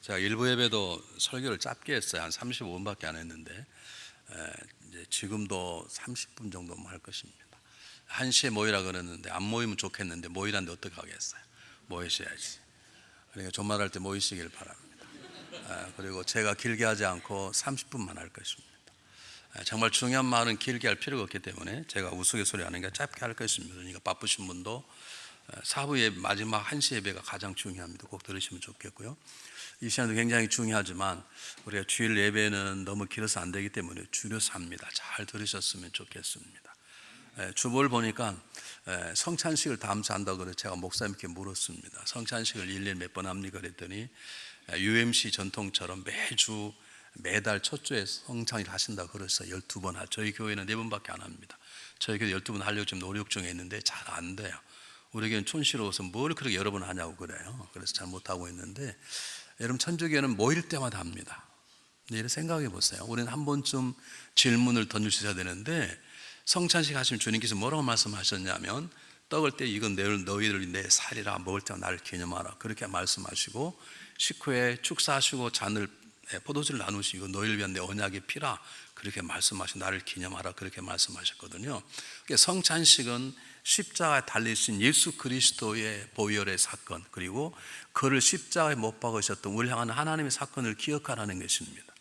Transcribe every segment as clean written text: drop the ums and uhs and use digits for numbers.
제가 일부 예배도 설교를 짧게 했어요. 한 35분밖에 안 했는데 이제 지금도 30분 정도만 할 것입니다. 1시에 모이라 그랬는데 안 모이면 좋겠는데 모이라는데 어떻게 하겠어요? 모이셔야지. 그러니까 종말할 때 모이시길 바랍니다. 그리고 제가 길게 하지 않고 30분만 할 것입니다. 정말 중요한 말은 길게 할 필요가 없기 때문에 제가 우스갯소리하는 게 짧게 할 것입니다. 그러니까 바쁘신 분도 4부 예배, 마지막 1시 예배가 가장 중요합니다. 꼭 들으시면 좋겠고요. 이 시간도 굉장히 중요하지만 우리가 주일 예배는 너무 길어서 안 되기 때문에 줄여서 합니다. 잘 들으셨으면 좋겠습니다. 주보를 보니까 성찬식을 다음 주 한다고 그래서 제가 목사님께 물었습니다. 성찬식을 1년에 몇 번 합니까? 그랬더니 UMC 전통처럼 매달 첫 주에 성찬을 하신다고 그래서 12번 하죠. 저희 교회는 4번밖에 안 합니다. 저희 교회 12번 하려고 지금 노력 중에 있는데 잘 안 돼요. 우리 교회는 촌스러워서 뭘 그렇게 여러 번 하냐고 그래요. 그래서 잘 못하고 있는데, 여러분 천주교회는 모일 때마다 합니다. 이렇게 생각해 보세요. 우리는 한 번쯤 질문을 던져주셔야 되는데, 성찬식 하시면 주님께서 뭐라고 말씀하셨냐면, 떡을 때 이건 너희들 내 살이라, 먹을 때마다 나를 기념하라, 그렇게 말씀하시고, 식후에 축사하시고 잔을 포도주를 나누시고 너희를 위한 내 언약의 피라, 그렇게 말씀하시고 나를 기념하라, 그렇게 말씀하셨거든요. 그러니까 성찬식은 십자가에 달리신 예수 그리스도의 보혈의 사건, 그리고 그를 십자가에 못 박으셨던 우리를 향한 하나님의 사건을 기억하라는 것입니다.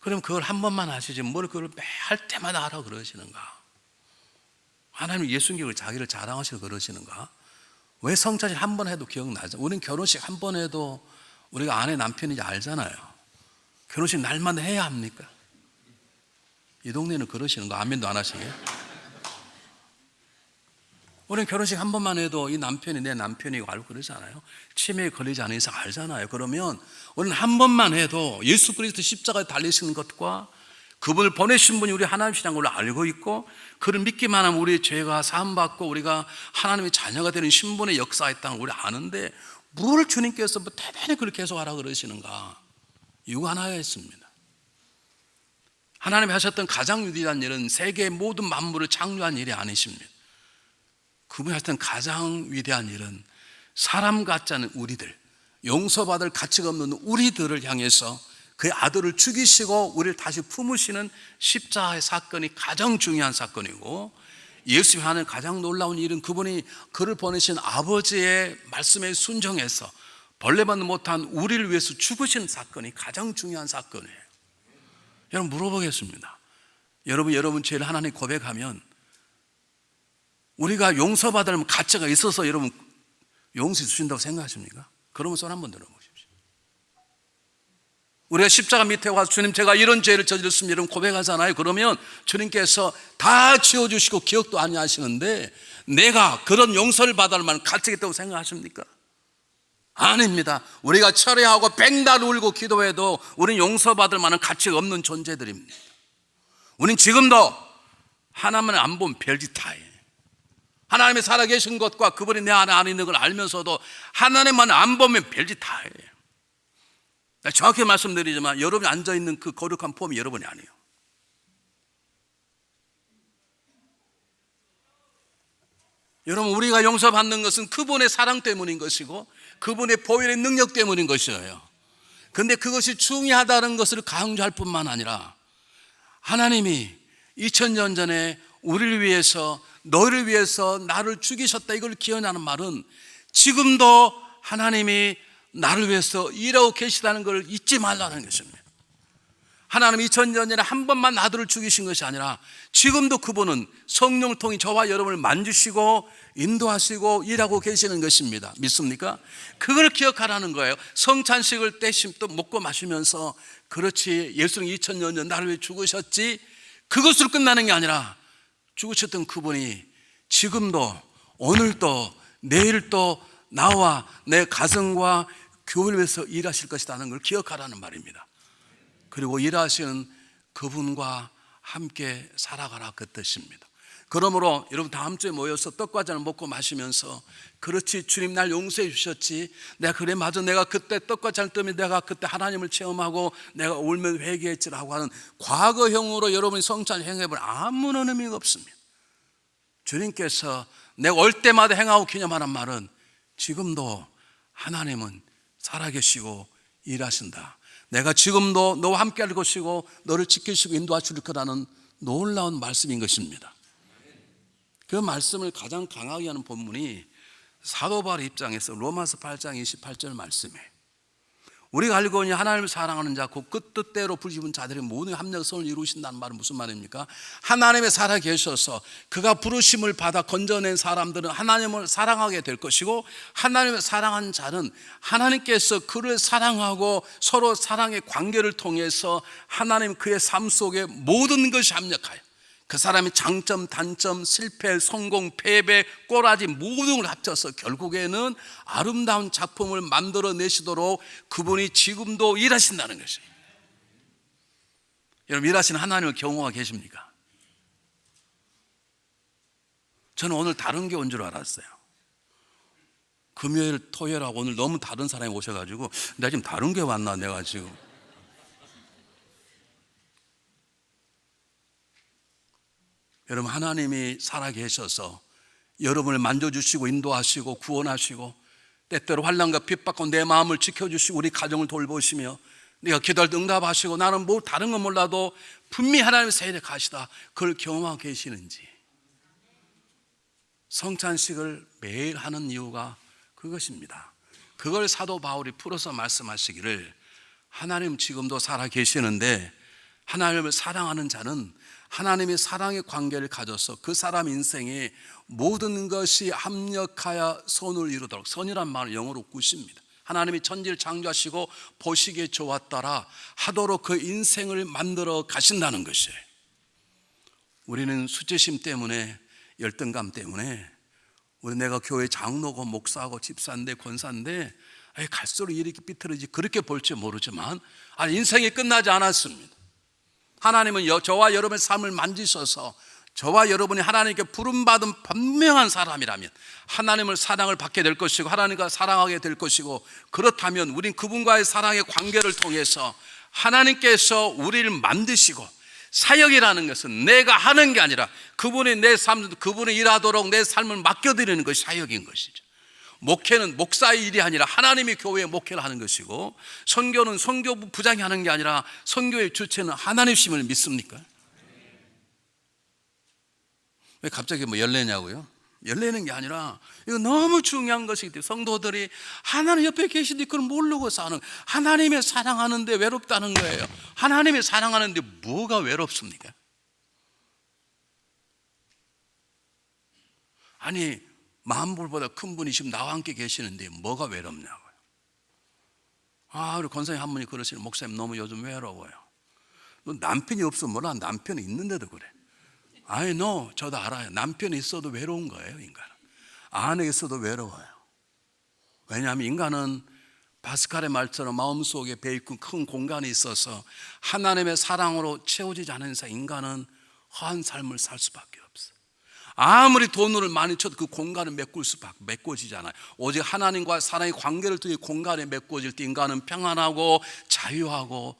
그럼 그걸 한 번만 하시지 뭘 그걸 매 할 때마다 하라 그러시는가? 하나님 예수님께 자기를 자랑하시고 그러시는가? 왜 성찬식 한 번 해도 기억나죠? 우리는 결혼식 한 번 해도 우리가 아내 남편인지 알잖아요. 결혼식 날마다 해야 합니까? 이 동네는 그러시는 거 아멘도 안 하시게? 우리는 결혼식 한 번만 해도 이 남편이 내 남편이고 알고 그러잖아요. 치매에 걸리지 않은 이상 알잖아요. 그러면 우리는 한 번만 해도 예수 그리스도 십자가에 달리시는 것과 그분을 보내신 분이 우리 하나님이라는 걸 알고 있고, 그를 믿기만 하면 우리의 죄가 사함받고 우리가 하나님의 자녀가 되는 신분의 역사가 있다는 걸 우리 아는데, 뭘 주님께서 뭐 대단히 그렇게 계속 하라 그러시는가? 이유가 하나가 있습니다. 하나님이 하셨던 가장 위대한 일은 세계의 모든 만물을 창조한 일이 아니십니다. 그분이 하셨던 가장 위대한 일은 사람 같지 않은 우리들, 용서받을 가치가 없는 우리들을 향해서 그의 아들을 죽이시고 우리를 다시 품으시는 십자가의 사건이 가장 중요한 사건이고, 예수님이 하는 가장 놀라운 일은 그분이 그를 보내신 아버지의 말씀에 순종해서 벌레받지 못한 우리를 위해서 죽으신 사건이 가장 중요한 사건이에요. 여러분 물어보겠습니다. 여러분 죄를 하나님 고백하면 우리가 용서받을 가치가 있어서 여러분 용서해 주신다고 생각하십니까? 그러면 손 한번 들어보십시오. 우리가 십자가 밑에 와서 주님 제가 이런 죄를 저질렀습니다 여러분 고백하잖아요. 그러면 주님께서 다 지워주시고 기억도 안 하시는데 내가 그런 용서를 받을 만한 가치가 있다고 생각하십니까? 아닙니다. 우리가 철회하고 뱅달 울고 기도해도 우리는 용서받을 만한 가치가 없는 존재들입니다. 우리는 지금도 하나님을 안 보면 별짓다예요. 하나님이 살아계신 것과 그분이 내 안에 있는 걸 알면서도 하나님만 안 보면 별짓다예요. 정확히 말씀드리지만 여러분이 앉아있는 그 거룩한 폼이 여러분이 아니에요. 여러분 우리가 용서받는 것은 그분의 사랑 때문인 것이고 그분의 보혈의 능력 때문인 것이에요. 그런데 그것이 중요하다는 것을 강조할 뿐만 아니라 하나님이 2000년 전에 우리를 위해서 너희를 위해서 나를 죽이셨다 이걸 기억하는 말은 지금도 하나님이 나를 위해서 일하고 계시다는 걸 잊지 말라는 것입니다. 하나님 2000년 전에 한 번만 아들을 죽이신 것이 아니라 지금도 그분은 성령을 통해 저와 여러분을 만지시고 인도하시고 일하고 계시는 것입니다. 믿습니까? 그걸 기억하라는 거예요. 성찬식을 또 먹고 마시면서 그렇지 예수님 2000년 전 나를 위해 죽으셨지 그것으로 끝나는 게 아니라 죽으셨던 그분이 지금도 오늘도 내일도 나와 내 가정과 교회를 위해서 일하실 것이라는 걸 기억하라는 말입니다. 그리고 일하시는 그분과 함께 살아가라 그 뜻입니다. 그러므로 여러분 다음 주에 모여서 떡과자를 먹고 마시면서 그렇지 주님 날 용서해 주셨지 내가 그래 맞아 내가 그때 떡과자를 뜨면 내가 그때 하나님을 체험하고 내가 울면 회개했지라고 하는 과거형으로 여러분이 성찬 행해볼 아무런 의미가 없습니다. 주님께서 내가 올 때마다 행하고 기념하는 말은 지금도 하나님은 살아계시고 일하신다. 내가 지금도 너와 함께 할 것이고 너를 지키시고 인도하실 거라는 놀라운 말씀인 것입니다. 그 말씀을 가장 강하게 하는 본문이 사도 바울의 입장에서 로마서 8장 28절 말씀이에요. 우리가 알고 있는 하나님을 사랑하는 자, 곧 그 뜻대로 부르신 자들의 모든 합력성을 이루신다는 말은 무슨 말입니까? 하나님의 살아 계셔서 그가 부르심을 받아 건져낸 사람들은 하나님을 사랑하게 될 것이고, 하나님을 사랑하는 자는 하나님께서 그를 사랑하고 서로 사랑의 관계를 통해서 하나님 그의 삶 속에 모든 것이 합력하여 그 사람의 장점, 단점, 실패, 성공, 패배, 꼬라지 모든 걸 합쳐서 결국에는 아름다운 작품을 만들어내시도록 그분이 지금도 일하신다는 것이에요. 여러분, 일하시는 하나님을 경험하고 계십니까? 저는 오늘 다른 게 온 줄 알았어요. 금요일, 토요일하고 오늘 너무 다른 사람이 오셔가지고 내가 지금 다른 게 왔나 내가 지금. 여러분, 하나님이 살아계셔서 여러분을 만져주시고 인도하시고 구원하시고 때때로 환난과 핍박과 내 마음을 지켜주시고 우리 가정을 돌보시며 네가 기도할 때 응답하시고 나는 뭐 다른 건 몰라도 분명히 하나님의 세례 가시다, 그걸 경험하고 계시는지. 성찬식을 매일 하는 이유가 그것입니다. 그걸 사도 바울이 풀어서 말씀하시기를, 하나님 지금도 살아계시는데 하나님을 사랑하는 자는 하나님의 사랑의 관계를 가져서 그 사람 인생에 모든 것이 합력하여 선을 이루도록, 선이란 말은 영어로 굿입니다. 하나님이 천지를 창조하시고 보시기에 좋았더라 하도록 그 인생을 만들어 가신다는 것이에요. 우리는 수치심 때문에, 열등감 때문에 내가 교회 장로고 목사고 집사인데 권사인데 갈수록 이렇게 삐뚤어지지 그렇게 볼지 모르지만 인생이 끝나지 않았습니다. 하나님은 저와 여러분의 삶을 만지셔서 저와 여러분이 하나님께 부름받은 분명한 사람이라면 하나님을 사랑을 받게 될 것이고 하나님과 사랑하게 될 것이고, 그렇다면 우린 그분과의 사랑의 관계를 통해서 하나님께서 우리를 만드시고, 사역이라는 것은 내가 하는 게 아니라 그분이 내 삶, 그분이 일하도록 내 삶을 맡겨드리는 것이 사역인 것이죠. 목회는 목사의 일이 아니라 하나님이 교회에 목회를 하는 것이고, 선교는 선교부 부장이 하는 게 아니라 선교의 주체는 하나님이심을 믿습니까? 왜 갑자기 열내냐고요? 열내는 게 아니라 이거 너무 중요한 것이기 때문에 성도들이 하나님 옆에 계신데 그걸 모르고 사는, 하나님의 사랑하는데 외롭다는 거예요. 하나님의 사랑하는데 뭐가 외롭습니까? 아니, 만불보다 큰 분이시면 나와 함께 계시는데 뭐가 외롭냐고요. 우리 권사님 한 분이 그러시는, 목사님 너무 요즘 외로워요. 너 남편이 없으면 뭐라, 남편이 있는데도 그래. no, 저도 알아요. 남편이 있어도 외로운 거예요, 인간은. 아내가 있어도 외로워요. 왜냐하면 인간은 파스칼의 말처럼 마음속에 배있고 큰 공간이 있어서 하나님의 사랑으로 채워지지 않은 이상 인간은 허한 삶을 살 수밖에 없어요. 아무리 돈을 많이 쳐도 그 공간을 메꿔지지 않아요. 오직 하나님과 사랑의 관계를 통해 공간에 메꿔질 때 인간은 평안하고 자유하고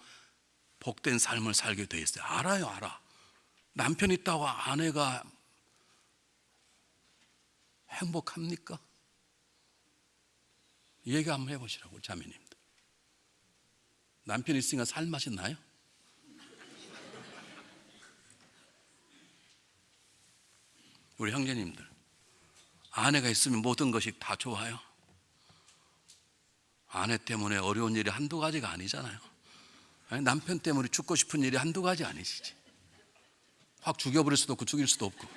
복된 삶을 살게 돼 있어요. 알아. 남편 있다고 아내가 행복합니까? 얘기 한번 해보시라고, 자매님들. 남편 있으니까 살맛이 나요? 우리 형제님들, 아내가 있으면 모든 것이 다 좋아요? 아내 때문에 어려운 일이 한두 가지가 아니잖아요. 남편 때문에 죽고 싶은 일이 한두 가지 아니시지. 확 죽여버릴 수도 없고 죽일 수도 없고.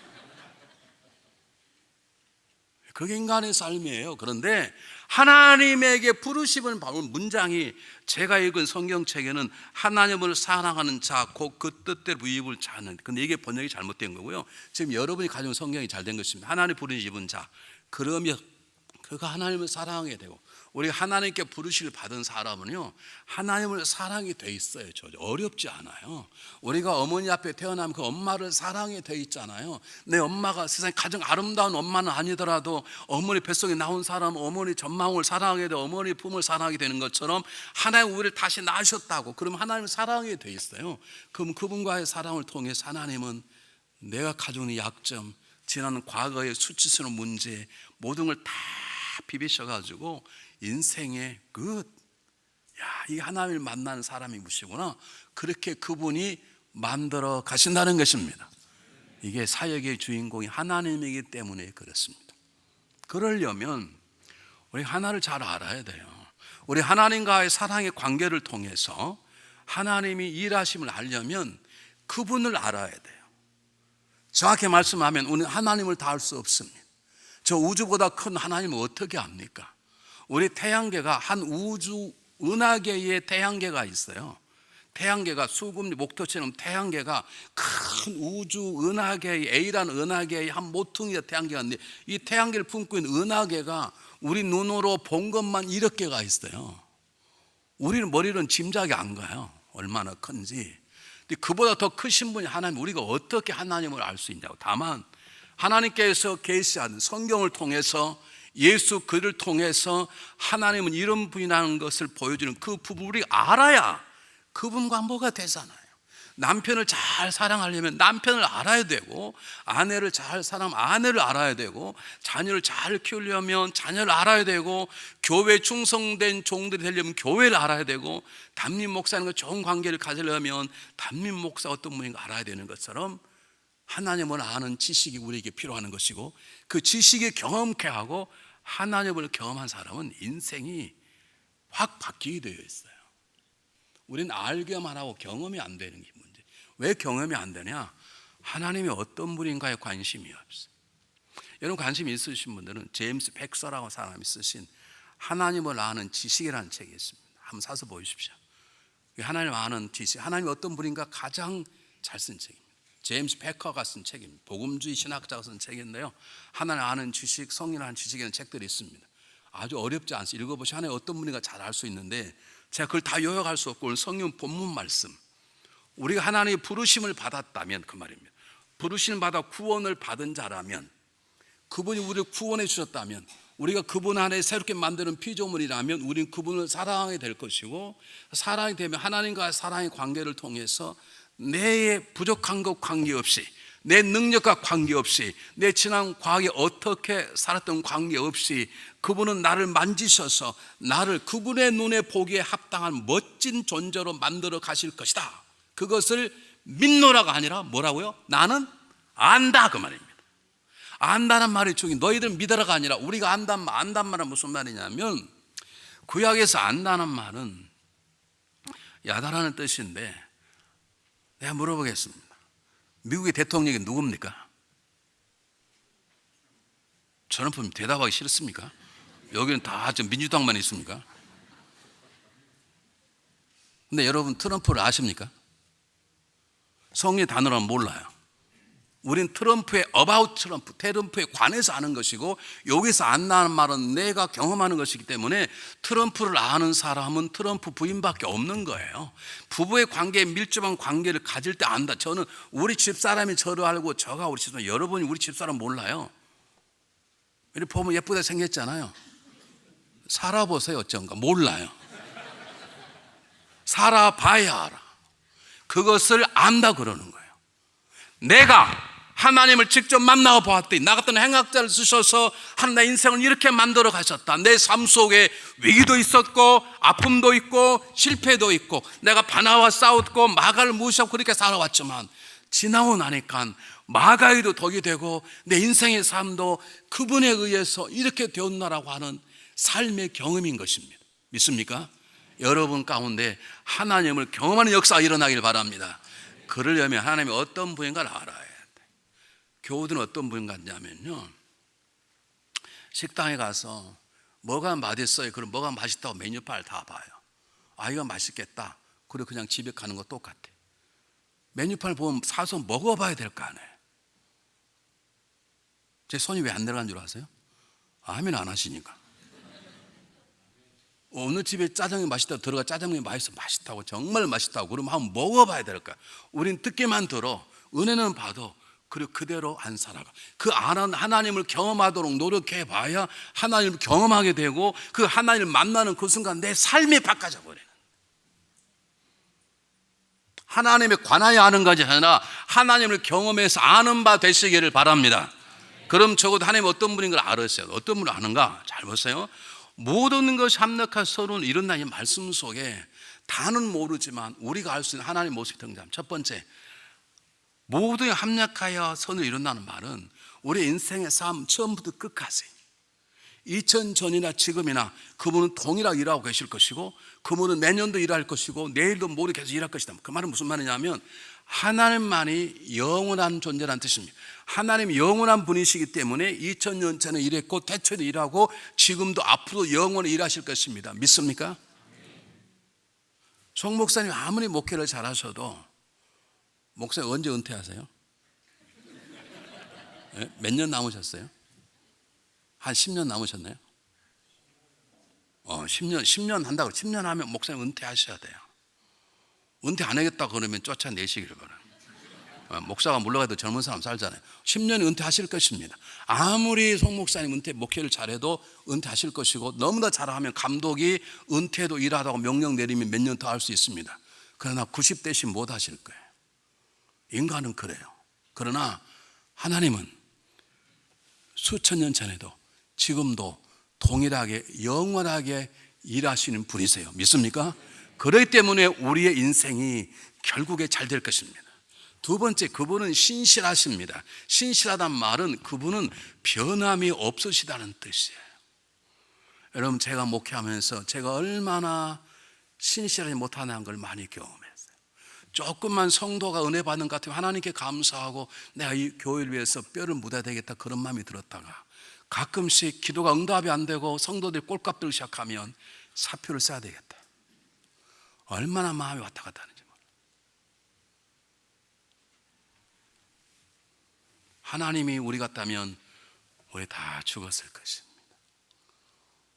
그게 인간의 삶이에요. 그런데 하나님에게 부르심을 받은 문장이, 제가 읽은 성경책에는 하나님을 사랑하는 자, 곧 그 뜻대로 부입을 자는. 근데 이게 번역이 잘못된 거고요. 지금 여러분이 가진 성경이 잘 된 것입니다. 하나님 부르심은 자, 그러면 그가 하나님을 사랑하게 되고, 우리가 하나님께 부르심을 받은 사람은요, 하나님을 사랑이 돼 있어요. 어렵지 않아요. 우리가 어머니 앞에 태어나면 그 엄마를 사랑이 돼 있잖아요. 내 엄마가 세상에 가장 아름다운 엄마는 아니더라도 어머니 뱃속에 나온 사람은 어머니 전망을 사랑하게 되고 어머니 품을 사랑하게 되는 것처럼 하나님 우리를 다시 낳으셨다고, 그럼 하나님을 사랑하게 돼 있어요. 그럼 그분과의 사랑을 통해서 하나님은 내가 가지고 있는 약점, 지난 과거의 수치스러운 문제 모든 걸 다 비비셔가지고 인생의 야, 이 하나님을 만나는 사람이 무시구나. 그렇게 그분이 만들어 가신다는 것입니다. 이게 사역의 주인공이 하나님이기 때문에 그렇습니다. 그러려면 우리 하나를 잘 알아야 돼요. 우리 하나님과의 사랑의 관계를 통해서 하나님이 일하심을 알려면 그분을 알아야 돼요. 정확히 말씀하면 우리는 하나님을 다 알 수 없습니다. 저 우주보다 큰 하나님을 어떻게 압니까? 우리 태양계가 한 우주 은하계의 태양계가 있어요. 태양계가 수금리 목토처럼 태양계가 큰 우주 은하계의 A라는 은하계의 한 모퉁이의 태양계가 있는데, 이 태양계를 품고 있는 은하계가 우리 눈으로 본 것만 1억 개가 있어요. 우리는 머리는 짐작이 안 가요, 얼마나 큰지. 근데 그보다 더 크신 분이 하나님, 우리가 어떻게 하나님을 알 수 있냐고. 다만 하나님께서 계시하는 성경을 통해서, 예수 그를 통해서 하나님은 이런 분이라는 것을 보여주는 그 부분을 우리가 알아야 그분과 뭐가 되잖아요. 남편을 잘 사랑하려면 남편을 알아야 되고, 아내를 잘 사랑하면 아내를 알아야 되고, 자녀를 잘 키우려면 자녀를 알아야 되고, 교회에 충성된 종들이 되려면 교회를 알아야 되고, 담임 목사님과 좋은 관계를 가지려면 담임 목사 어떤 분인가 알아야 되는 것처럼, 하나님을 아는 지식이 우리에게 필요한 것이고, 그 지식이 경험케 하고 하나님을 경험한 사람은 인생이 확 바뀌게 되어 있어요. 우리는 알기만 하고 경험이 안 되는 게 문제. 왜 경험이 안 되냐? 하나님이 어떤 분인가에 관심이 없어요. 여러분 관심 있으신 분들은 제임스 백서라고 사람이 쓰신 하나님을 아는 지식이라는 책이 있습니다. 한번 사서 보십시오. 하나님을 아는 지식, 하나님이 어떤 분인가 가장 잘 쓴 책입니다. 제임스 베커가 쓴 책입니다. 복음주의 신학자가 쓴 책인데요, 하나님 아는 지식, 성령을 아는 지식이라는 책들이 있습니다. 아주 어렵지 않습니다. 읽어보시면 하나님 어떤 분인가 잘 알 수 있는데, 제가 그걸 다 요약할 수 없고 오늘 성경 본문 말씀, 우리가 하나님의 부르심을 받았다면 그 말입니다. 부르심을 받아 구원을 받은 자라면, 그분이 우리를 구원해 주셨다면, 우리가 그분 안에 새롭게 만드는 피조물이라면 우리는 그분을 사랑하게 될 것이고, 사랑이 되면 하나님과의 사랑의 관계를 통해서 내 부족한 것 관계없이, 내 능력과 관계없이, 내 지난 과거에 어떻게 살았던 관계없이 그분은 나를 만지셔서 나를 그분의 눈에 보기에 합당한 멋진 존재로 만들어 가실 것이다. 그것을 믿노라가 아니라 뭐라고요? 나는 안다, 그 말입니다. 안다는 말이 중에, 너희들 믿어라가 아니라 우리가 안단 말은 무슨 말이냐면, 구약에서 안다는 말은 야다라는 뜻인데, 내가 물어보겠습니다. 미국의 대통령이 누굽니까? 저는 대답하기 싫습니까? 여기는 다 민주당만 있습니까? 근데 여러분 트럼프를 아십니까? 성의 단어는 몰라요. 우린 트럼프의 about 트럼프에 관해서 아는 것이고, 여기서 안다는 말은 내가 경험하는 것이기 때문에 트럼프를 아는 사람은 트럼프 부인밖에 없는 거예요. 부부의 관계에 밀접한 관계를 가질 때 안다. 저는 우리 집사람이 저를 알고 저가 우리 집사람, 여러분이 우리 집사람 몰라요. 이렇게 보면 예쁘게 생겼잖아요. 살아보세요. 어쩐가 몰라요. 살아봐야 알아. 그것을 안다 그러는 거예요. 내가 하나님을 직접 만나 보았더니 나 같은 행악자를 쓰셔서 하나님 내 인생을 이렇게 만들어 가셨다. 내 삶 속에 위기도 있었고 아픔도 있고 실패도 있고 내가 바나와 싸웠고 마가를 무시하고 그렇게 살아왔지만, 지나고 나니까 마가에도 덕이 되고 내 인생의 삶도 그분에 의해서 이렇게 되었나라고 하는 삶의 경험인 것입니다. 믿습니까? 여러분 가운데 하나님을 경험하는 역사가 일어나길 바랍니다. 그러려면 하나님이 어떤 분인가를 알아야 돼. 교우들은 어떤 분 같냐면요, 식당에 가서 뭐가 맛있어요? 그럼 뭐가 맛있다고 메뉴판을 다 봐요. 아, 이거 맛있겠다. 그리고 그냥 집에 가는 거 똑같아. 메뉴판을 보면 사서 먹어봐야 될 거 아니에요. 제 손이 왜 안 내려간 줄 아세요? 아멘 안 하시니까. 어느 집에 짜장면이 맛있다고 들어가 짜장면이 맛있다고 정말 맛있다고 그러면 한번 먹어봐야 될 거야. 우린 듣기만 들어, 은혜는 봐도 그리고 그대로 안 살아가. 그 하나님을 경험하도록 노력해봐야 하나님을 경험하게 되고, 그 하나님을 만나는 그 순간 내 삶이 바꿔져 버려요. 하나님에 관하여 아는 것이 아니라 하나님을 경험해서 아는 바 되시기를 바랍니다. 그럼 적어도 하나님 어떤 분인 걸 알았어요. 어떤 분을 아는가? 잘 보세요. 모든 것이 합력하여 서로는 이룬다는 이 말씀 속에 다는 모르지만 우리가 알 수 있는 하나님의 모습이 등장합니다. 첫 번째, 모든 합력하여 선을 이룬다는 말은 우리 인생의 삶 처음부터 끝까지 2000전이나 지금이나 그분은 동일하게 일하고 계실 것이고, 그분은 내년도 일할 것이고 내일도 모레 계속 일할 것이다. 그 말은 무슨 말이냐면 하나님만이 영원한 존재라는 뜻입니다. 하나님이 영원한 분이시기 때문에 2000년 전에 일했고 대체도 일하고 지금도 앞으로 영원히 일하실 것입니다. 믿습니까? 송 목사님 아무리 목회를 잘하셔도 목사님 언제 은퇴하세요? 네? 몇 년 남으셨어요? 한 10년 남으셨나요? 10년 한다고 10년 하면 목사님 은퇴하셔야 돼요. 은퇴 안 하겠다 그러면 쫓아내시기를 바랍니다. 목사가 물러가도 젊은 사람 살잖아요. 10년이 은퇴하실 것입니다. 아무리 송 목사님 목회를 잘해도 은퇴하실 것이고, 너무나 잘하면 감독이 은퇴도 일하다고 명령 내리면 몇 년 더 할 수 있습니다. 그러나 90대시 못 하실 거예요. 인간은 그래요. 그러나 하나님은 수천 년 전에도 지금도 동일하게 영원하게 일하시는 분이세요. 믿습니까? 그렇기 때문에 우리의 인생이 결국에 잘 될 것입니다. 두 번째, 그분은 신실하십니다. 신실하다는 말은 그분은 변함이 없으시다는 뜻이에요. 여러분, 제가 목회하면서 제가 얼마나 신실하지 못하는 걸 많이 경험했어요. 조금만 성도가 은혜 받는 것 같으면 하나님께 감사하고 내가 이 교회를 위해서 뼈를 묻어야 되겠다 그런 마음이 들었다가, 가끔씩 기도가 응답이 안 되고 성도들이 꼴값 들기 시작하면 사표를 써야 되겠다. 얼마나 마음이 왔다 갔다 하는지 몰라요. 하나님이 우리 같다면 우리 다 죽었을 것입니다.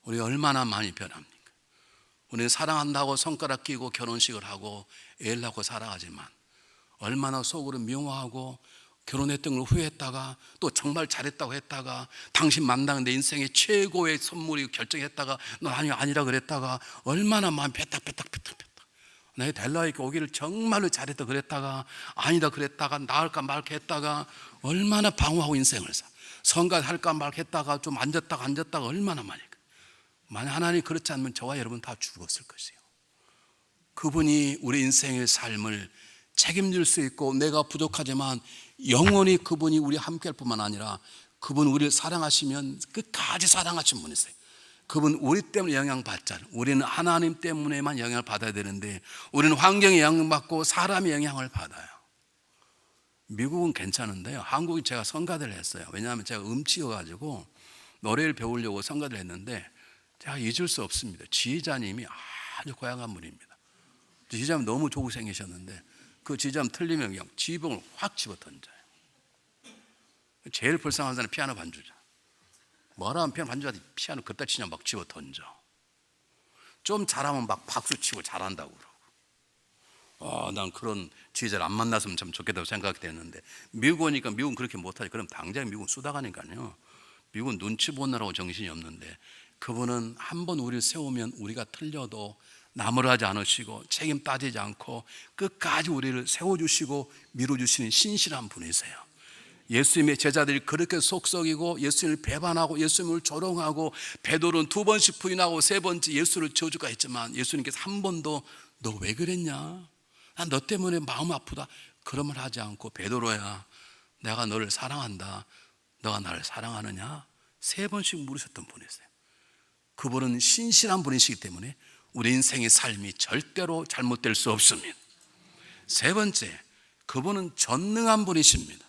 우리 얼마나 많이 변합니까? 우리는 사랑한다고 손가락 끼고 결혼식을 하고 애를 낳고 살아가지만 얼마나 속으로 미워하고 결혼했던 걸 후회했다가 또 정말 잘했다고 했다가 당신 만나는 내 인생의 최고의 선물이 결정했다가 너 아니라 그랬다가 얼마나 마음이 배딱배딱 내가 델라에게 오기를 정말로 잘했다 그랬다가 아니다 그랬다가 나을까 말까 했다가 얼마나 방황하고 인생을 사. 성가 할까 말까 했다가 좀 앉았다가 얼마나 많이. 만약 하나님이 그렇지 않으면 저와 여러분 다 죽었을 것이에요. 그분이 우리 인생의 삶을 책임질 수 있고, 내가 부족하지만 영원히 그분이 우리 함께 할 뿐만 아니라 그분 우리를 사랑하시면 끝까지 사랑하신 분이세요. 그분 우리 때문에 영향받잖아요. 우리는 하나님 때문에만 영향을 받아야 되는데 우리는 환경에 영향받고 사람의 영향을 받아요. 미국은 괜찮은데요, 한국은 제가 성가대를 했어요. 왜냐하면 제가 음치여가지고 노래를 배우려고 성가대를 했는데 제가 잊을 수 없습니다. 지휘자님이 아주 고향한 분입니다. 지휘자님 너무 좋게 생기셨는데 그 지휘자님 틀리면 그냥 지휘봉을 확 집어 던져요. 제일 불쌍한 사람은 피아노 반주자. 뭐라 하면 피아노 반주자한테 피아노 그따 치냐 막 집어 던져. 좀 잘하면 막 박수 치고 잘한다고 그러고. 난 그런 지휘자를 안 만났으면 참 좋겠다고 생각됐는데, 미국 오니까 미국은 그렇게 못하지. 그럼 당장 미국은 쏟아가니까요. 미국은 눈치 보느라고 정신이 없는데 그분은 한번 우리를 세우면 우리가 틀려도 나무라지 않으시고 책임 따지지 않고 끝까지 우리를 세워주시고 밀어주시는 신실한 분이세요. 예수님의 제자들이 그렇게 속썩이고 예수님을 배반하고 예수님을 조롱하고 베드로는 2번씩 부인하고 3번째 예수를 저주가 했지만 예수님께서 한 번도 너 왜 그랬냐? 난 너 때문에 마음 아프다 그런 말 하지 않고, 베드로야 내가 너를 사랑한다, 너가 나를 사랑하느냐? 3번씩 물으셨던 분이세요. 그분은 신실한 분이시기 때문에 우리 인생의 삶이 절대로 잘못될 수 없습니다. 세 번째, 그분은 전능한 분이십니다.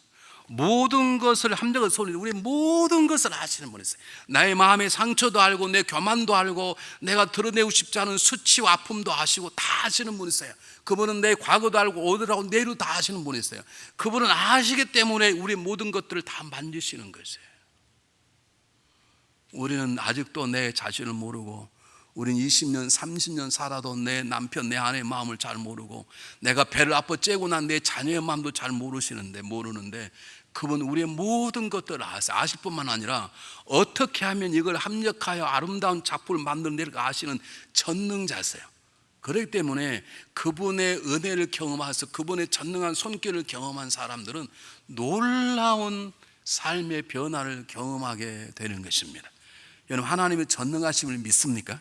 모든 것을 함정을 소리 우리 모든 것을 아시는 분이세요. 나의 마음의 상처도 알고 내 교만도 알고 내가 드러내고 싶지 않은 수치와 아픔도 아시고 다 아시는 분이세요. 그분은 내 과거도 알고 오늘하고 내일도 다 아시는 분이세요. 그분은 아시기 때문에 우리 모든 것들을 다 만지시는 것이에요. 우리는 아직도 내 자신을 모르고, 우린 20년 30년 살아도 내 남편 내 아내의 마음을 잘 모르고, 내가 배를 아파 째고 난 내 자녀의 마음도 잘 모르는데 그분 우리의 모든 것들을 아세요. 아실 뿐만 아니라 어떻게 하면 이걸 합력하여 아름다운 작품을 만들어낼까 아시는 전능자세요. 그렇기 때문에 그분의 은혜를 경험해서 그분의 전능한 손길을 경험한 사람들은 놀라운 삶의 변화를 경험하게 되는 것입니다. 여러분, 하나님의 전능하심을 믿습니까?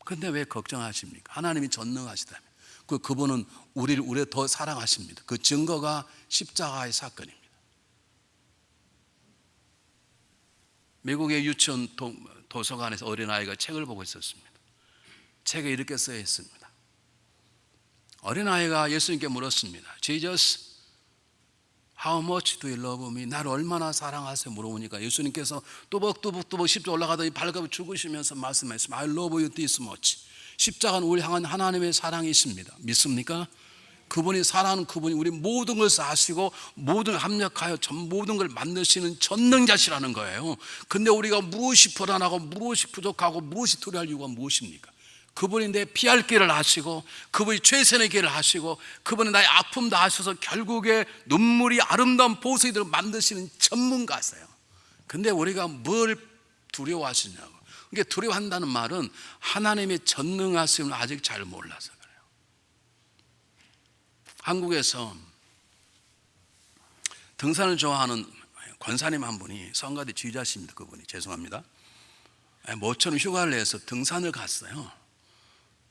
그런데 왜 걱정하십니까? 하나님이 전능하시다면 그분은 우리를 더 사랑하십니다. 그 증거가 십자가의 사건입니다. 미국의 유치원 도서관에서 어린아이가 책을 보고 있었습니다. 책에 이렇게 쓰여 있습니다. 어린아이가 예수님께 물었습니다. Jesus, how much do you love me? 나를 얼마나 사랑하세요? 물어보니까 예수님께서 뚜벅뚜벅 십자가 올라가더니 발굽을 죽으시면서 말씀하셨습니다. I love you this much. 십자가는 우리 향한 하나님의 사랑이십니다. 믿습니까? 그분이 사랑하는 그분이 우리 모든 것을 아시고 모든 합력하여 모든 걸 만드시는 전능자시라는 거예요. 근데 우리가 무엇이 불안하고 무엇이 부족하고 무엇이 두려워할 이유가 무엇입니까? 그분이 내 피할 길을 아시고 그분이 최선의 길을 아시고 그분이 나의 아픔도 아셔서 결국에 눈물이 아름다운 보석이들을 만드시는 전문가세요. 근데 우리가 뭘 두려워하시냐고. 이게 두려워한다는 말은 하나님의 전능하심을 아직 잘 몰라서 그래요. 한국에서 등산을 좋아하는 권사님 한 분이 성가대 지휘자십니다. 그분이 죄송합니다. 모처럼 휴가를 내서 등산을 갔어요.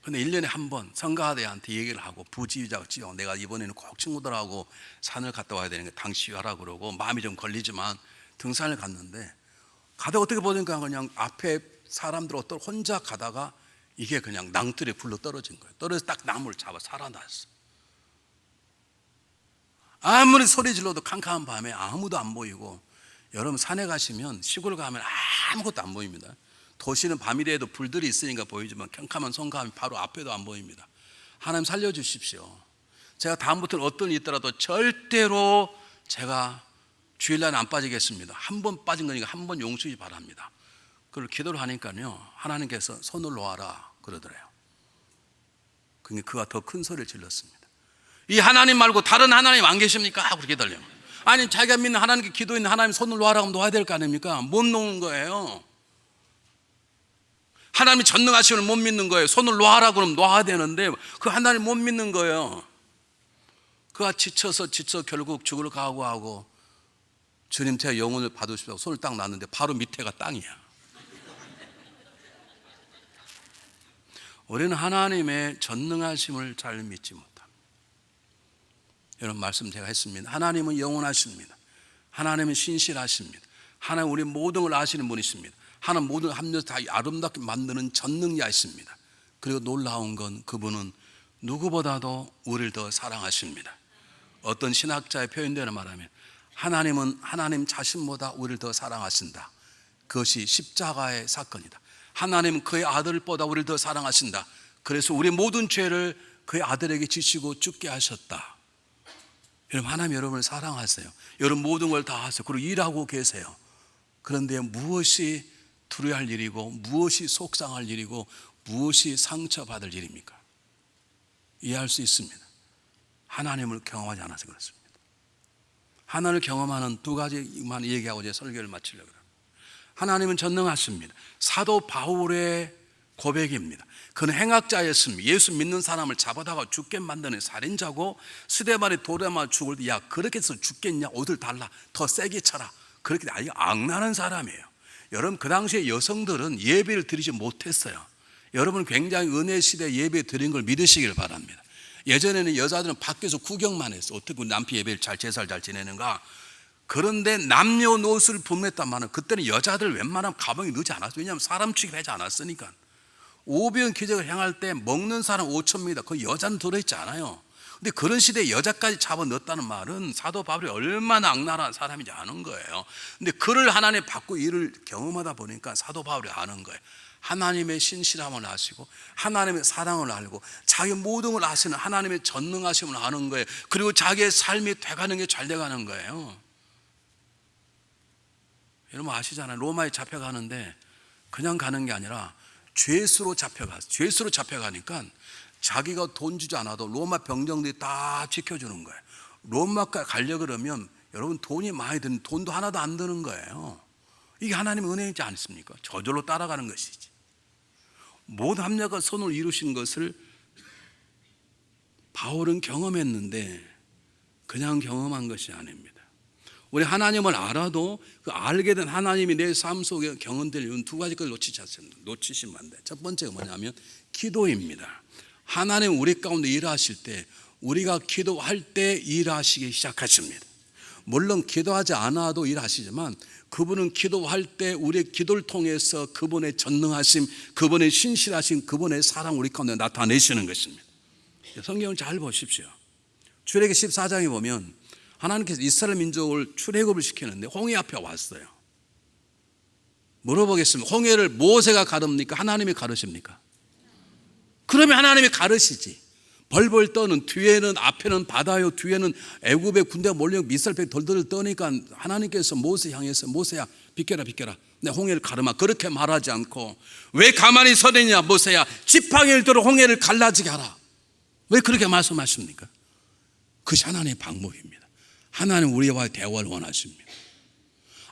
근데 1년에 한 번 성가대한테 얘기를 하고 부지휘자가 지어 내가 이번에는 꼭 친구들하고 산을 갔다 와야 되는 게 당시 하라고 그러고 마음이 좀 걸리지만 등산을 갔는데 가다가 어떻게 보니까 그냥 앞에 사람들 어떤 혼자 가다가 이게 그냥 낭떠러지에 굴러 떨어진 거예요. 떨어져서 딱 나무를 잡아 살아났어. 아무리 소리 질러도 캄캄한 밤에 아무도 안 보이고, 여러분 산에 가시면 시골 가면 아무것도 안 보입니다. 도시는 밤이라도 불들이 있으니까 보이지만 캄캄한 성감이 바로 앞에도 안 보입니다. 하나님 살려주십시오. 제가 다음부터는 어떤 일이 있더라도 절대로 제가 주일날 안 빠지겠습니다. 한 번 빠진 거니까 한 번 용서해 바랍니다. 그걸 기도를 하니까요 하나님께서 손을 놓아라 그러더래요. 그러니까 그가 더 큰 소리를 질렀습니다. 이 하나님 말고 다른 하나님 안 계십니까? 하고 기다려요. 아니 자기가 믿는 하나님께 기도했는 하나님 손을 놓아라 하면 놓아야 될 거 아닙니까? 못 놓은 거예요. 하나님이 전능하심을 못 믿는 거예요. 손을 놓아라 그러면 놓아야 되는데 그 하나님 못 믿는 거예요. 그가 지쳐 결국 죽으러 각오하고 주님 제 영혼을 받으시라고 손을 딱 놨는데 바로 밑에가 땅이야. 우리는 하나님의 전능하심을 잘 믿지 못합니다. 여러분 말씀 제가 했습니다. 하나님은 영원하십니다. 하나님은 신실하십니다. 하나님 우리 모든 걸 아시는 분이십니다. 하나님 모든 합력을 다 아름답게 만드는 전능자이십니다. 그리고 놀라운 건 그분은 누구보다도 우리를 더 사랑하십니다. 어떤 신학자의 표현대로 말하면 하나님은 하나님 자신보다 우리를 더 사랑하신다. 그것이 십자가의 사건이다. 하나님은 그의 아들보다 우리를 더 사랑하신다. 그래서 우리 모든 죄를 그의 아들에게 지시고 죽게 하셨다. 여러분 하나님 여러분을 사랑하세요. 여러분 모든 걸 다 하세요. 그리고 일하고 계세요. 그런데 무엇이 두려워할 일이고 무엇이 속상할 일이고 무엇이 상처받을 일입니까? 이해할 수 있습니다. 하나님을 경험하지 않아서 그렇습니다. 하나님을 경험하는 두 가지만 얘기하고 이제 설교를 마치려고 합니다. 하나님은 전능하십니다. 사도 바울의 고백입니다. 그는 행악자였습니다. 예수 믿는 사람을 잡아다가 죽게 만드는 살인자고 스데반이 돌에 맞아 죽을 때 야 그렇게 해서 죽겠냐 옷을 달라 더 세게 쳐라 그렇게 아주 악랄한 사람이에요. 여러분 그 당시에 여성들은 예배를 드리지 못했어요. 여러분 굉장히 은혜 시대 예배 드린 걸 믿으시길 바랍니다. 예전에는 여자들은 밖에서 구경만 했어. 어떻게 남편 예배를 제사를 잘 지내는가. 그런데 남녀노소를 분명했단 말은 그때는 여자들 웬만하면 가방에 넣지 않았어요. 왜냐하면 사람 취급하지 않았으니까. 오병 기적을 행할 때 먹는 사람 5,000명이다. 그 여자는 들어있지 않아요. 근데 그런 시대에 여자까지 잡아 넣었다는 말은 사도 바울이 얼마나 악랄한 사람인지 아는 거예요. 근데 그를 하나님 받고 일을 경험하다 보니까 사도 바울이 아는 거예요. 하나님의 신실함을 아시고 하나님의 사랑을 알고 자기 모든 걸 아시는 하나님의 전능하심을 아는 거예요. 그리고 자기의 삶이 돼가는 게 잘 돼가는 거예요. 여러분 아시잖아요. 로마에 잡혀가는데 그냥 가는 게 아니라 죄수로 잡혀가서 죄수로 잡혀가니까 자기가 돈 주지 않아도 로마 병정들이 다 지켜주는 거예요. 로마까지 가려고 그러면 여러분 돈이 많이 드는 돈도 하나도 안 드는 거예요. 이게 하나님의 은혜이지 않습니까? 저절로 따라가는 것이지. 모든 합력과 선을 이루신 것을 바울은 경험했는데 그냥 경험한 것이 아닙니다. 우리 하나님을 알아도 그 알게 된 하나님이 내 삶 속에 경험될 이유는 두 가지 걸 놓치시면 안 돼. 첫 번째가 뭐냐면 기도입니다. 하나님 우리 가운데 일하실 때 우리가 기도할 때 일하시기 시작하십니다. 물론 기도하지 않아도 일하시지만 그분은 기도할 때 우리의 기도를 통해서 그분의 전능하심, 그분의 신실하심, 그분의 사랑 우리 가운데 나타내시는 것입니다. 성경을 잘 보십시오. 출애굽기 14장에 보면 하나님께서 이스라엘 민족을 출애굽을 시키는데 홍해 앞에 왔어요. 물어보겠습니다. 홍해를 모세가 가릅니까? 하나님이 가르십니까? 그러면 하나님이 가르시지. 벌벌 떠는 뒤에는, 앞에는 바다요, 뒤에는 애굽의 군대가 몰려 미살백 덜덜 떠니까 하나님께서 모세 향해서 모세야 비켜라 비켜라 내 홍해를 가르마 그렇게 말하지 않고 왜 가만히 서느냐 모세야 지팡이를 들어 홍해를 갈라지게 하라. 왜 그렇게 말씀하십니까? 그것이 하나님의 방법입니다. 하나님 우리와 대화를 원하십니다.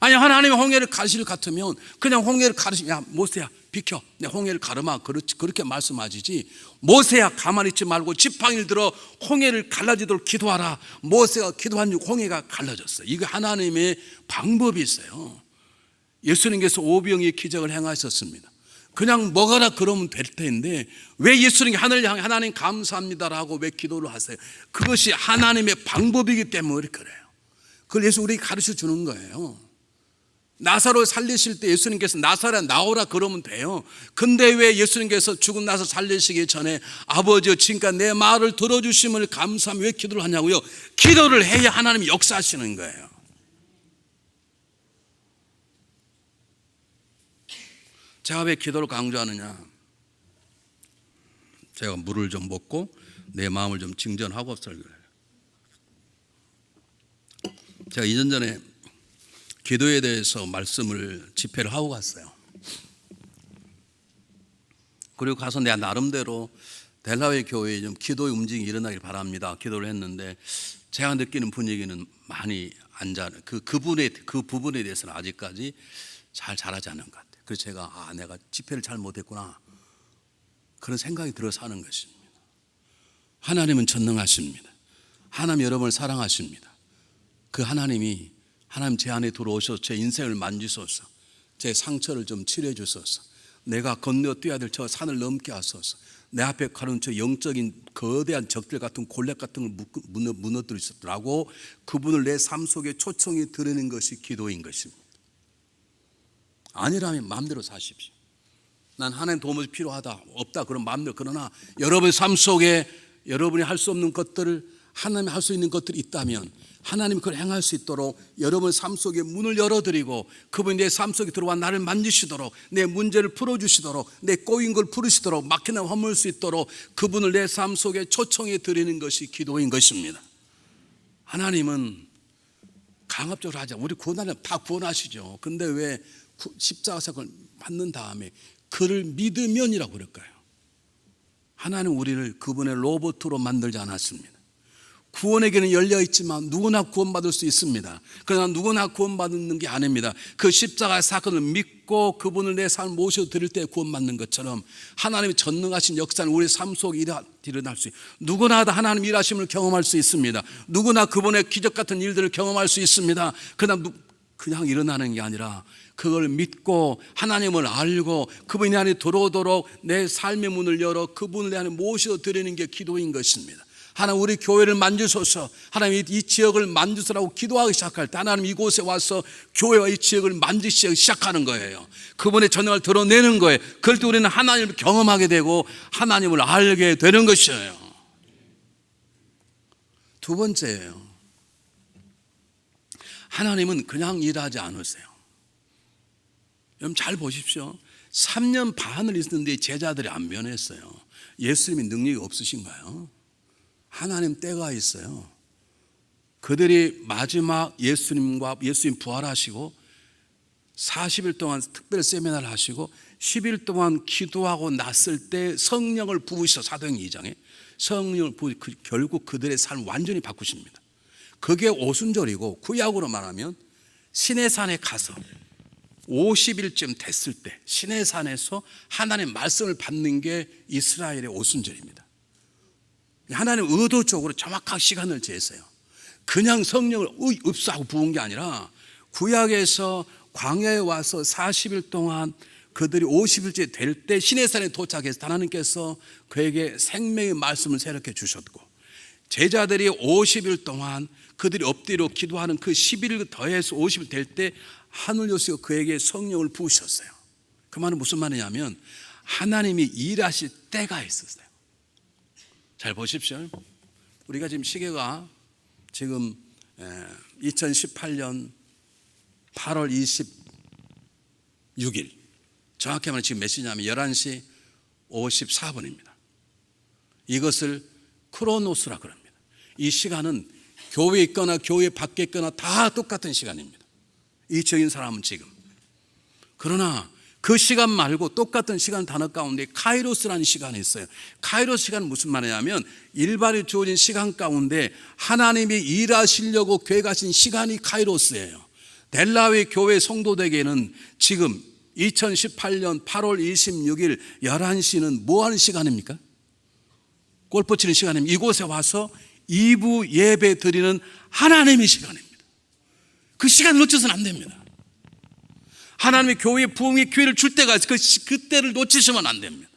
아니 하나님이 홍해를 가실 같으면 그냥 홍해를 가르치면 야 모세야 비켜 내 홍해를 가르마 그렇게 말씀하시지 모세야 가만히 있지 말고 지팡이를 들어 홍해를 갈라지도록 기도하라. 모세가 기도한 후 홍해가 갈라졌어요. 이거 하나님의 방법이 있어요. 예수님께서 오병이의 기적을 행하셨습니다. 그냥 먹어라 그러면 될 텐데 왜 예수님이 하늘을 향해 하나님 감사합니다라고 왜 기도를 하세요? 그것이 하나님의 방법이기 때문에 그래요. 그걸 예수 우리에게 가르쳐 주는 거예요. 나사로 살리실 때 예수님께서 나사로야 나오라 그러면 돼요. 근데 왜 예수님께서 죽은 나사로 살리시기 전에 아버지여 지금까지 내 말을 들어주심을 감사하며 왜 기도를 하냐고요? 기도를 해야 하나님이 역사하시는 거예요. 제가 왜 기도를 강조하느냐? 제가 물을 좀 먹고 내 마음을 좀 진전하고 설교를 해요. 제가 2년 전에 기도에 대해서 말씀을 집회를 하고 갔어요. 그리고 가서 내가 나름대로 델라웨이 교회에 좀 기도의 움직임이 일어나길 바랍니다. 기도를 했는데 제가 느끼는 분위기는 많이 그 부분에 대해서는 아직까지 잘하지 않은 것 같아요. 그래서 제가 내가 집회를 잘 못했구나 그런 생각이 들어서 하는 것입니다. 하나님은 전능하십니다. 하나님 여러분을 사랑하십니다. 그 하나님이 하나님 제 안에 들어오셔서 제 인생을 만지소서, 제 상처를 좀 치료해 주소서, 내가 건너뛰어야 될 저 산을 넘게 하소서, 내 앞에 가는 저 영적인 거대한 적들 같은 골략 같은 걸 무너뜨리셨더라고 그분을 내 삶 속에 초청해 드리는 것이 기도인 것입니다. 아니라면 마음대로 사십시오. 난 하나님 도움이 필요하다 없다 그런 마음대로. 그러나 여러분의 삶 속에 여러분이 할 수 없는 것들을 하나님이 할 수 있는 것들이 있다면 하나님이 그걸 행할 수 있도록 여러분 삶 속에 문을 열어드리고 그분이 내 삶 속에 들어와 나를 만지시도록 내 문제를 풀어주시도록 내 꼬인 걸 풀으시도록 막히는 허물 수 있도록 그분을 내 삶 속에 초청해 드리는 것이 기도인 것입니다. 하나님은 강압적으로 하자. 우리 구원하려면 다 구원하시죠. 근데 왜 십자가 사건을 받는 다음에 그를 믿으면이라고 그럴까요? 하나님 우리를 그분의 로봇으로 만들지 않았습니다. 구원에게는 열려 있지만 누구나 구원받을 수 있습니다. 그러나 누구나 구원받는 게 아닙니다. 그 십자가의 사건을 믿고 그분을 내 삶을 모셔드릴 때 구원받는 것처럼 하나님의 전능하신 역사는 우리 삶 속에 일어날 수 있습니다. 누구나 다 하나님 일하심을 경험할 수 있습니다. 누구나 그분의 기적 같은 일들을 경험할 수 있습니다. 그러나 그냥 일어나는 게 아니라 그걸 믿고 하나님을 알고 그분이 내 안에 들어오도록 내 삶의 문을 열어 그분을 내 안에 모셔드리는 게 기도인 것입니다. 하나님 우리 교회를 만지소서, 하나님 이 지역을 만지소라고 기도하기 시작할 때 하나님 이곳에 와서 교회와 이 지역을 만지시기 시작하는 거예요. 그분의 전능을 드러내는 거예요. 그럴 때 우리는 하나님을 경험하게 되고 하나님을 알게 되는 것이에요. 두 번째예요. 하나님은 그냥 일하지 않으세요. 여러분 잘 보십시오. 3년 반을 있었는데 제자들이 안 변했어요. 예수님이 능력이 없으신가요? 하나님 때가 있어요. 그들이 마지막 예수님 부활하시고 40일 동안 특별 세미나를 하시고 10일 동안 기도하고 났을 때 성령을 부으셔서 사도행전 2장에 성령을 부으시고 결국 그들의 삶을 완전히 바꾸십니다. 그게 오순절이고 구약으로 말하면 시내산에 가서 50일쯤 됐을 때 시내산에서 하나님의 말씀을 받는 게 이스라엘의 오순절입니다. 하나님 의도적으로 정확한 시간을 재었어요. 그냥 성령을 읍사하고 부은 게 아니라 구약에서 광야에 와서 40일 동안 그들이 50일째 될 때 시내산에 도착해서 하나님께서 그에게 생명의 말씀을 새롭게 주셨고, 제자들이 50일 동안 그들이 엎드려 기도하는 그 10일 더해서 50일 될 때 하늘 여시고 그에게 성령을 부으셨어요. 그 말은 무슨 말이냐면 하나님이 일하실 때가 있었어요. 잘 보십시오. 우리가 지금 시계가 지금 2018년 8월 26일, 정확히 말하면 지금 몇 시냐면 11시 54분입니다. 이것을 크로노스라 그럽니다. 이 시간은 교회에 있거나 교회 밖에 있거나 다 똑같은 시간입니다. 이적인 사람은 지금. 그러나 그 시간 말고 똑같은 시간 단어 가운데 카이로스라는 시간이 있어요. 카이로스 시간은 무슨 말이냐면 일반이 주어진 시간 가운데 하나님이 일하시려고 계획하신 시간이 카이로스예요. 델라웨 교회 성도들에게는 지금 2018년 8월 26일 11시는 뭐 하는 시간입니까? 골프 치는 시간입니다. 이곳에 와서 2부 예배 드리는 하나님의 시간입니다. 그 시간을 놓쳐서는 안 됩니다. 하나님의 교회에 부흥의 기회를 줄 때가 그때를 놓치시면 안 됩니다.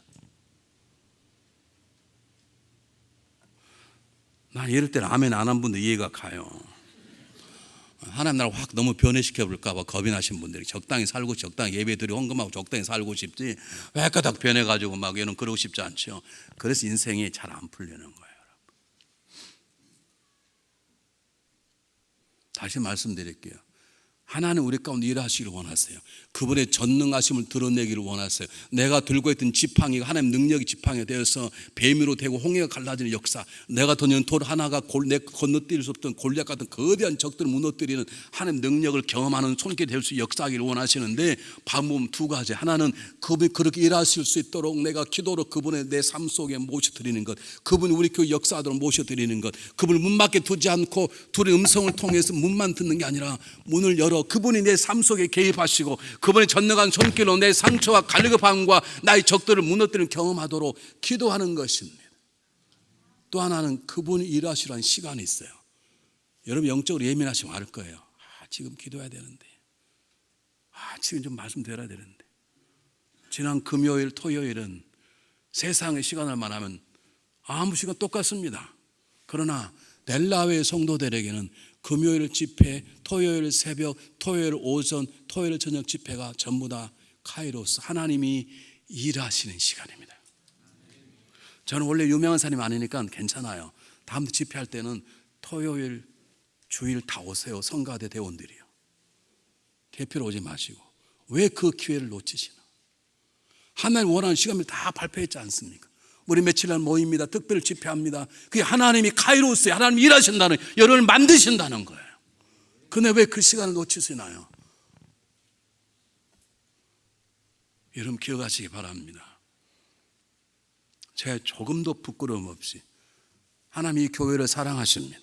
나 이럴 때는 아멘 안 한 분도 이해가 가요. 하나님 나를 확 너무 변해시켜 볼까 봐 겁이 나신 분들이 적당히 살고 적당히 예배드리고 헌금하고 적당히 살고 싶지 왜 까닥 변해가지고 막 얘는 그러고 싶지 않죠. 그래서 인생이 잘 안 풀리는 거예요. 다시 말씀드릴게요. 하나님 우리 가운데 일하시기를 원하세요. 그분의 전능하심을 드러내기를 원하세요. 내가 들고 있던 지팡이가 하나님 능력의 지팡이가 되어서 뱀이로 되고 홍해가 갈라지는 역사, 내가 던지는 돌 하나가 내 건너뛸 수 없던 골리앗 같은 거대한 적들을 무너뜨리는 하나님 능력을 경험하는 손길이 될 수 역사하기를 원하시는데 방법은 두 가지. 하나는 그분이 그렇게 일하실 수 있도록 내가 기도로 그분의 내 삶 속에 모셔드리는 것, 그분이 우리 교회 역사하도록 모셔드리는 것, 그분을 문 밖에 두지 않고 둘의 음성을 통해서 문만 듣는 게 아니라 문을 열어 그분이 내 삶 속에 개입하시고 그분의 전능한 손길로 내 상처와 갈급함과 나의 적들을 무너뜨리는 경험하도록 기도하는 것입니다. 또 하나는 그분이 일하시라는 시간이 있어요. 여러분 영적으로 예민하시면 알 거예요. 지금 기도해야 되는데, 지금 좀 말씀드려야 되는데. 지난 금요일 토요일은 세상의 시간을만 하면 아무 시간 똑같습니다. 그러나 델라웨 성도들에게는 금요일 집회, 토요일 새벽, 토요일 오전, 토요일 저녁 집회가 전부 다 카이로스, 하나님이 일하시는 시간입니다. 저는 원래 유명한 사람이 아니니까 괜찮아요. 다음 집회할 때는 토요일, 주일 다 오세요. 성가대 대원들이요. 대표로 오지 마시고. 왜 그 기회를 놓치시나? 하나님 원하는 시간을 다 발표했지 않습니까? 우리 며칠 날 모입니다. 특별 집회합니다. 그게 하나님이 카이로스에 하나님이 일하신다는, 여러분을 만드신다는 거예요. 근데 왜 그 시간을 놓치시나요? 여러분 기억하시기 바랍니다. 제가 조금도 부끄러움 없이 하나님이 이 교회를 사랑하십니다.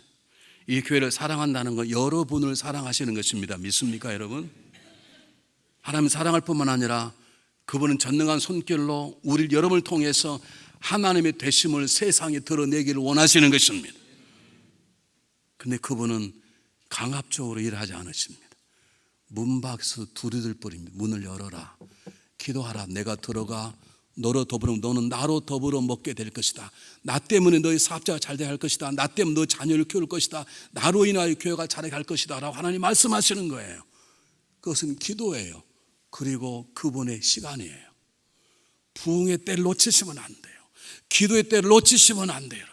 이 교회를 사랑한다는 건 여러분을 사랑하시는 것입니다. 믿습니까 여러분? 하나님 사랑할 뿐만 아니라 그분은 전능한 손길로 우리 여러분을 통해서 하나님의 되심을 세상에 드러내기를 원하시는 것입니다. 근데 그분은 강압적으로 일하지 않으십니다. 문 밖에서 두리들 뿌립니다. 문을 열어라. 기도하라. 내가 들어가 너로 더불어 너는 나로 더불어 먹게 될 것이다. 나 때문에 너의 사업자가 잘되게 할 것이다. 나 때문에 너 자녀를 키울 것이다. 나로 인하여 교회가 잘하게 할 것이다 라고 하나님 말씀하시는 거예요. 그것은 기도예요. 그리고 그분의 시간이에요. 부흥의 때를 놓치시면 안 돼요. 기도의 때를 놓치시면 안 돼요.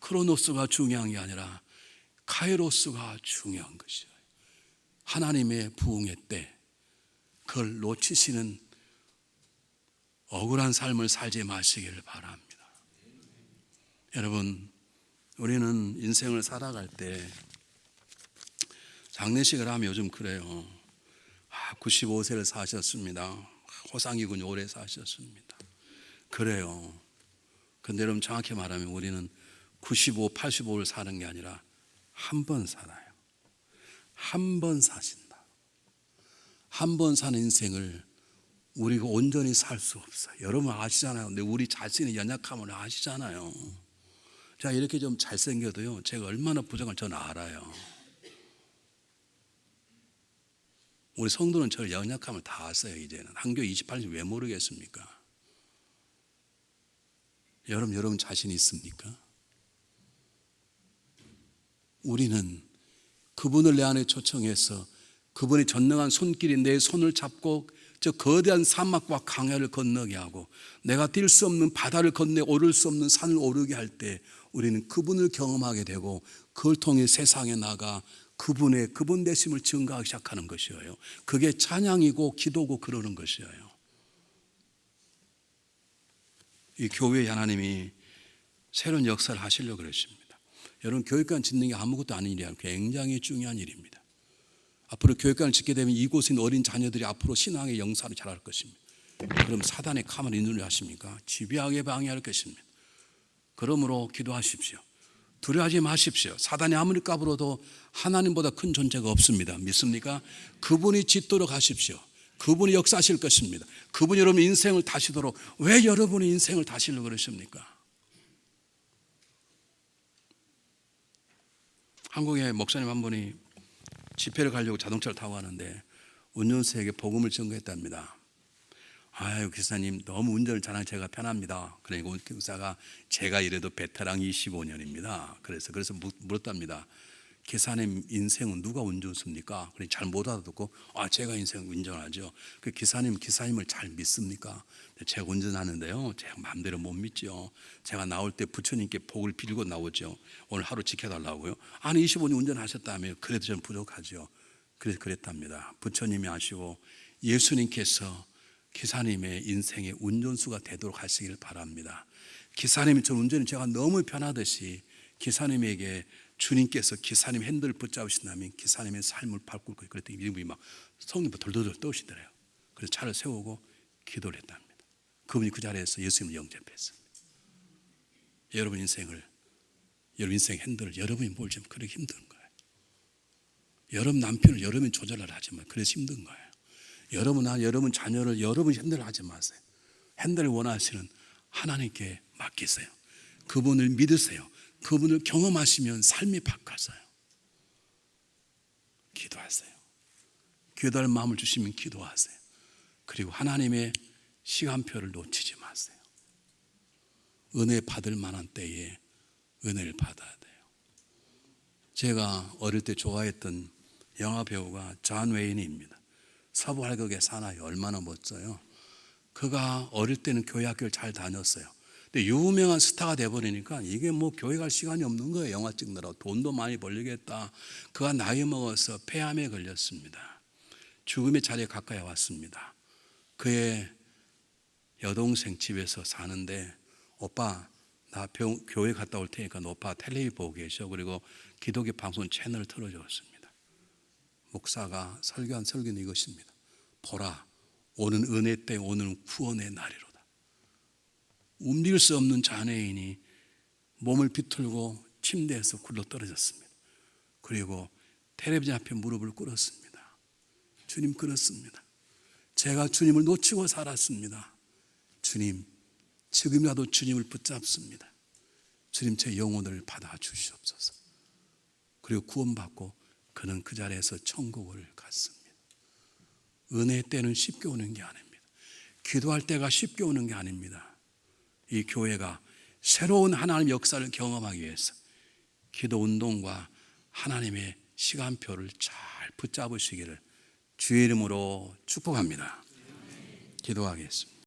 크로노스가 중요한 게 아니라 카이로스가 중요한 것이에요. 하나님의 부흥의 때, 그걸 놓치시는 억울한 삶을 살지 마시기를 바랍니다. 여러분, 우리는 인생을 살아갈 때 장례식을 하면 요즘 그래요. 95세를 사셨습니다. 호상이군요. 오래 사셨습니다. 그래요. 근데 여러분 정확히 말하면 우리는 95, 85를 사는 게 아니라 한 번 살아요. 한 번 사신다. 한 번 사는 인생을 우리가 온전히 살 수 없어요. 여러분 아시잖아요. 근데 우리 자신의 연약함을 아시잖아요. 자, 이렇게 좀 잘생겨도요, 제가 얼마나 부족한 저는 알아요. 우리 성도는 저를 연약함을 다 아세요. 이제는 한교 28년 왜 모르겠습니까? 여러분 자신 있습니까? 우리는 그분을 내 안에 초청해서 그분의 전능한 손길이 내 손을 잡고 저 거대한 사막과 강야를 건너게 하고 내가 뛸 수 없는 바다를 건너 오를 수 없는 산을 오르게 할 때 우리는 그분을 경험하게 되고 그걸 통해 세상에 나가 그분 되심을 증거하기 시작하는 것이에요. 그게 찬양이고 기도고 그러는 것이에요. 이 교회에 하나님이 새로운 역사를 하시려고 그러십니다. 여러분, 교회관 짓는 게 아무것도 아닌 일이야. 굉장히 중요한 일입니다. 앞으로 교회관을 짓게 되면 이곳에 있는 어린 자녀들이 앞으로 신앙의 영사를 잘할 것입니다. 그럼 사단의 카만 인도를 하십니까? 집요하게 방해할 것입니다. 그러므로 기도하십시오. 두려워하지 마십시오. 사단이 아무리 까불어도 하나님보다 큰 존재가 없습니다. 믿습니까? 그분이 짓도록 하십시오. 그분이 역사하실 것입니다. 그분이 여러분 인생을 다시도록. 왜 여러분의 인생을 다시려고 그러십니까? 한국에 목사님 한 분이 집회를 가려고 자동차를 타고 가는데 운전수에게 복음을 전거했답니다. 아유, 기사님 너무 운전을 잘하는 제가 편합니다. 그러니까 기사가 제가 이래도 베테랑 25년입니다. 그래서 물었답니다. 기사님 인생은 누가 운전수입니까? 그러니 잘 못 알아듣고 제가 인생 운전하죠. 그 기사님을 잘 믿습니까? 제가 운전하는데요, 제가 마음대로 못 믿죠. 제가 나올 때 부처님께 복을 빌고 나오죠. 오늘 하루 지켜달라고요. 아니 25년 운전하셨다며. 그래도 저는 부족하죠. 그래서 그랬답니다. 부처님이 아시고 예수님께서 기사님의 인생의 운전수가 되도록 하시길 바랍니다. 기사님이 저 운전이 제가 너무 편하듯이 기사님에게 주님께서 기사님 핸들을 붙잡으신다면 기사님의 삶을 바꿀 거예요. 그랬더니 이분이 막 성령이 돌돌 떠오시더래요. 그래서 차를 세우고 기도를 했답니다. 그분이 그 자리에서 예수님을 영접했습니다. 여러분 인생 핸들을 여러분이 몰지면 그렇게 힘든 거예요. 여러분 남편을 여러분이 조절을 하지만 그래서 힘든 거예요. 여러분 자녀를 여러분이 핸들을 하지 마세요. 핸들을 원하시는 하나님께 맡기세요. 그분을 믿으세요. 그분을 경험하시면 삶이 바뀌어져요. 기도하세요. 기도할 마음을 주시면 기도하세요. 그리고 하나님의 시간표를 놓치지 마세요. 은혜 받을 만한 때에 은혜를 받아야 돼요. 제가 어릴 때 좋아했던 영화 배우가 존 웨인입니다. 서부 활극의 사나이 얼마나 멋져요. 그가 어릴 때는 교회 학교를 잘 다녔어요. 근데 유명한 스타가 돼버리니까 이게 뭐 교회 갈 시간이 없는 거예요. 영화 찍느라고. 돈도 많이 벌리겠다. 그가 나이 먹어서 폐암에 걸렸습니다. 죽음의 자리에 가까이 왔습니다. 그의 여동생 집에서 사는데 오빠 나 교회 갔다 올 테니까 너 오빠 텔레비 보고 계셔. 그리고 기독교 방송 채널을 틀어줬습니다. 목사가 설교한 설교는 이것입니다. 보라, 오는 은혜 때 오는 구원의 날이로다. 움직일 수 없는 장애인이 몸을 비틀고 침대에서 굴러 떨어졌습니다. 그리고 텔레비전 앞에 무릎을 꿇었습니다. 주님, 그렇습니다. 제가 주님을 놓치고 살았습니다. 주님, 지금이라도 주님을 붙잡습니다. 주님, 제 영혼을 받아주시옵소서. 그리고 구원받고 그는 그 자리에서 천국을 갔습니다. 은혜의 때는 쉽게 오는 게 아닙니다. 기도할 때가 쉽게 오는 게 아닙니다. 이 교회가 새로운 하나님 역사를 경험하기 위해서 기도 운동과 하나님의 시간표를 잘 붙잡으시기를 주의 이름으로 축복합니다. 기도하겠습니다.